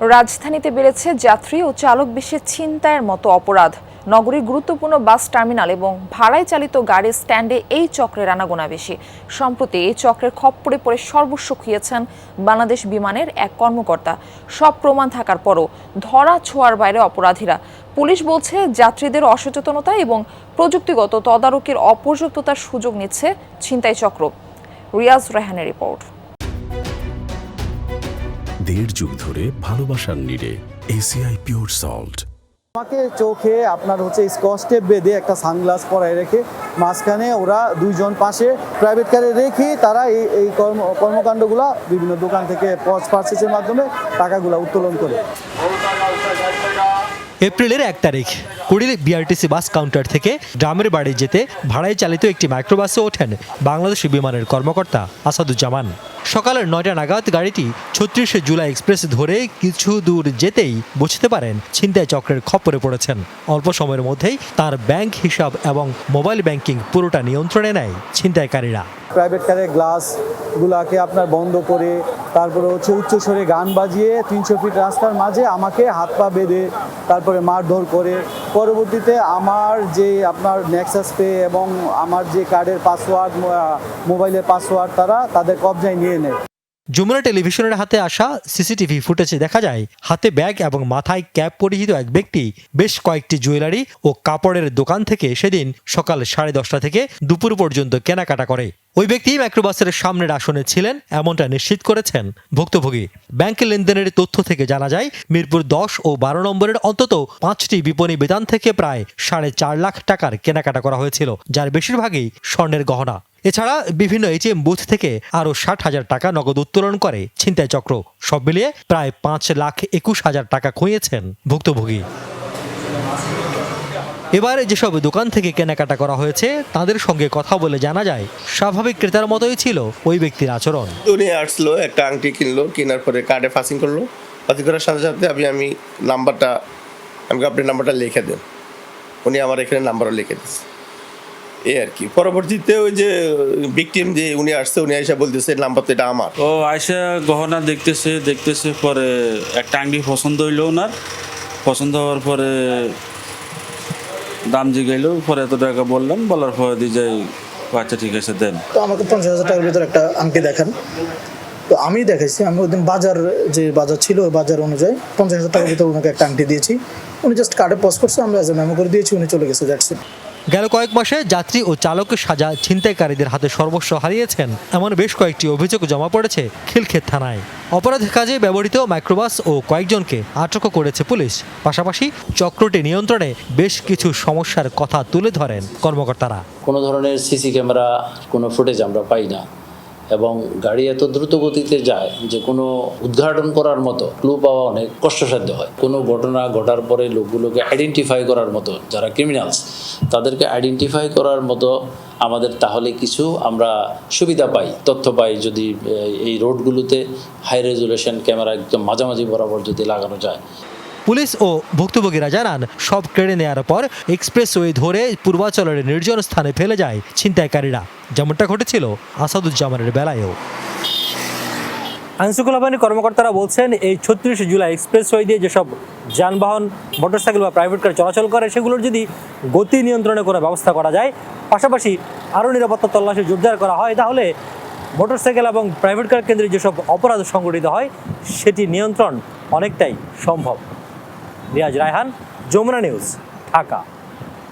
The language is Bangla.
রাজধানীতে বেড়েছে যাত্রী ও চালক বেশে ছিনতাইয়ের মতো অপরাধ। নগরীর গুরুত্বপূর্ণ বাস টার্মিনাল এবং ভাড়ায় চালিত গাড়ির স্ট্যান্ডে এই চক্রের আনাগোনা বেশি। সম্প্রতি এই চক্রের খপ্পরে পড়ে সর্বস্ব খুইয়েছেন বাংলাদেশ বিমানের এক কর্মকর্তা। সব প্রমাণ থাকার পরও ধরা ছোঁয়ার বাইরে অপরাধীরা। পুলিশ বলছে যাত্রীদের অসচেতনতা এবং প্রযুক্তিগত তদারকির অপর্যাপ্ততার সুযোগ নিচ্ছে ছিনতাই চক্র। রিয়াজ রায়হানের রিপোর্ট। দেড় যুগ ধরে ভালোবাসার নিড়ে এসিআই পিওর সল্ট। আমাকে চোখে আপনার স্কচ টেপ বেঁধে একটা সানগ্লাস পরায় রেখে মাঝখানে ওরা দুইজন পাশে প্রাইভেট কারে রেখে তারা এই কর্মকাণ্ডগুলো বিভিন্ন দোকান থেকে পজ পার্সেসের মাধ্যমে টাকাগুলো উত্তোলন করে। এপ্রিলের 1 তারিখ কুড়িল বিআরটিসি বাস কাউন্টার থেকে গ্রামের বাড়ি যেতে ভাড়ায় চালিত একটি মাইক্রোবাসে ওঠেন বাংলাদেশ বিমানের কর্মকর্তা আসাদুজ্জামান। সকালের 9টা নাগাদ গাড়িটি 36 জুলাই এক্সপ্রেস ধরে কিছু দূর যেতেই বুঝতে পারেন ছিনতাই চক্রের খপ্পরে পড়েছেন। অল্প সময়ের মধ্যেই তার ব্যাংক হিসাব এবং মোবাইল ব্যাংকিং পুরোটা নিয়ন্ত্রণে নেয় ছিনতাইকারীরা। প্রাইভেট কারের গ্লাসগুলাকে আপনার বন্ধ করে তারপরে উচ্চস্বরে গান বাজিয়ে 300 ফিট রাস্তার মাঝে আমাকে হাত পা বেঁধে তারপরে মারধর করে পরবর্তীতে আমার যে আপনার নেক্সাস পে এবং আমার যে কার্ডের পাসওয়ার্ড, মোবাইলের পাসওয়ার্ড তাদের কবজায় নিয়ে নেয়। যমুনা টেলিভিশনের হাতে আসা সিসিটিভি ফুটেজে দেখা যায় হাতে ব্যাগ এবং মাথায় ক্যাপ পরিহিত এক ব্যক্তি বেশ কয়েকটি জুয়েলারি ও কাপড়ের দোকান থেকে সেদিন সকাল 10:30 থেকে দুপুর পর্যন্ত কেনাকাটা করে। ওই ব্যক্তি মাইক্রোবাসের সামনের আসনে ছিলেন এমনটা নিশ্চিত করেছেন ভুক্তভোগী। ব্যাংক লেনদেনের তথ্য থেকে জানা যায় মিরপুর 10 ও 12 নম্বরের অন্তত 5টি বিপণী বিতান থেকে প্রায় 4.5 লাখ টাকার কেনাকাটা করা হয়েছিল, যার বেশিরভাগই স্বর্ণের গহনা। এছাড়া বিভিন্ন এটিএম বুথ থেকে আরও 60,000 টাকা নগদ উত্তোলন করে ছিনতাই চক্র। সব মিলিয়ে প্রায় 5,21,000 টাকা খুইয়েছেন ভুক্তভোগী। এবারে যেসব দোকান থেকে কেনাকাটা করা হয়েছে তাদের সঙ্গে কথা বলে জানা যায় স্বাভাবিক ক্রেতার মতোই ছিল ওই ব্যক্তির আচরণ। উনি আসলো, একটা আংটি কিনলো, কেনার পরে কার্ডে ফাসিং করলো। ফাসিং করার সাথে সাথে আমি আপনি নাম্বারটা লিখে দেন। উনি আমার এখানে নাম্বারও লিখে দিচ্ছে এই আর কি। পরবর্তীতে ওই যে ভিকটিম যে উনি আসছে, উনি আইসা বলতেছে নাম্বার তো এটা আমার। ও আইসা গহনা দেখতেছে পরে একটা আংটি পছন্দ হইলো, ওনার পছন্দ হওয়ার পরে দাম জিগাইলো, পরে এত টাকা বললাম, বলার পরে দিয়ে যাই আচ্ছা ঠিক আছে দেন। তো আমাকে 50,000 টাকার ভিতরে একটা আংটি দেখান। তো আমি দেখাইছি, আমি ওই দিন বাজার ছিল ওই বাজার অনুযায়ী 50,000 টাকার ভিতরে ওনাকে একটা আংটি দিয়েছি। উনি জাস্ট কার্ডে পজ করছে, আমরা মেমো করে দিয়েছি, উনি চলে গেছে। যাচ্ছে গেল কয়েক মাসে যাত্রী ও চালকের সাজা ছিনতাইকারীদের হাতে সর্বস্ব হারিয়েছেন এমন বেশ কয়েকটি অভিযোগ জমা পড়েছে খিলক্ষেত থানায়। অপরাধের কাজে ব্যবহৃত মাইক্রোবাস ও কয়েকজনকে আটকও করেছে পুলিশ। পাশাপাশি চক্রটি নিয়ন্ত্রণে বেশ কিছু সমস্যার কথা তুলে ধরেন কর্মকর্তারা। কোনো ধরনের সিসি ক্যামেরা কোনো ফুটেজ আমরা পাই না, এবং গাড়ি এত দ্রুত গতিতে যায় যে কোনো উদ্ঘাটন করার মতো ক্লু পাওয়া অনেক কষ্টসাধ্য হয়। কোনো ঘটনা ঘটার পরে লোকগুলোকে আইডেন্টিফাই করার মতো, যারা ক্রিমিনালস তাদেরকে আইডেন্টিফাই করার মতো আমাদের তাহলে কিছু আমরা সুবিধা পাই, তথ্য পাই যদি এই রোডগুলোতে হাই রেজুলেশন ক্যামেরা একদম মাঝামাঝি বরাবর যদি লাগানো যায়। পুলিশ ও ভুক্তভোগীরা জানান সব কেড়ে নেওয়ার পর এক্সপ্রেসওয়ে ধরে পূর্বাচলের নির্জন স্থানে ফেলে যায় ছিনতাইকারীরা, যেমনটা ঘটেছিল আসাদুজ্জামানের বেলায়ও। আইনশৃঙ্খলা বাহিনীর কর্মকর্তারা বলছেন এই 36 জুলাই এক্সপ্রেসওয়ে দিয়ে যেসব যানবাহন, মোটরসাইকেল বা প্রাইভেট কার চলাচল করে সেগুলোর যদি গতি নিয়ন্ত্রণে কোনো ব্যবস্থা করা যায়, পাশাপাশি আরও নিরাপত্তা তল্লাশি জোরদার করা হয়, তাহলে মোটরসাইকেল এবং প্রাইভেট কার কেন্দ্রে যেসব অপরাধ সংঘটিত হয় সেটি নিয়ন্ত্রণ অনেকটাই সম্ভব। রিয়াজ রায়হান, যমুনা নিউজ, ঢাকা।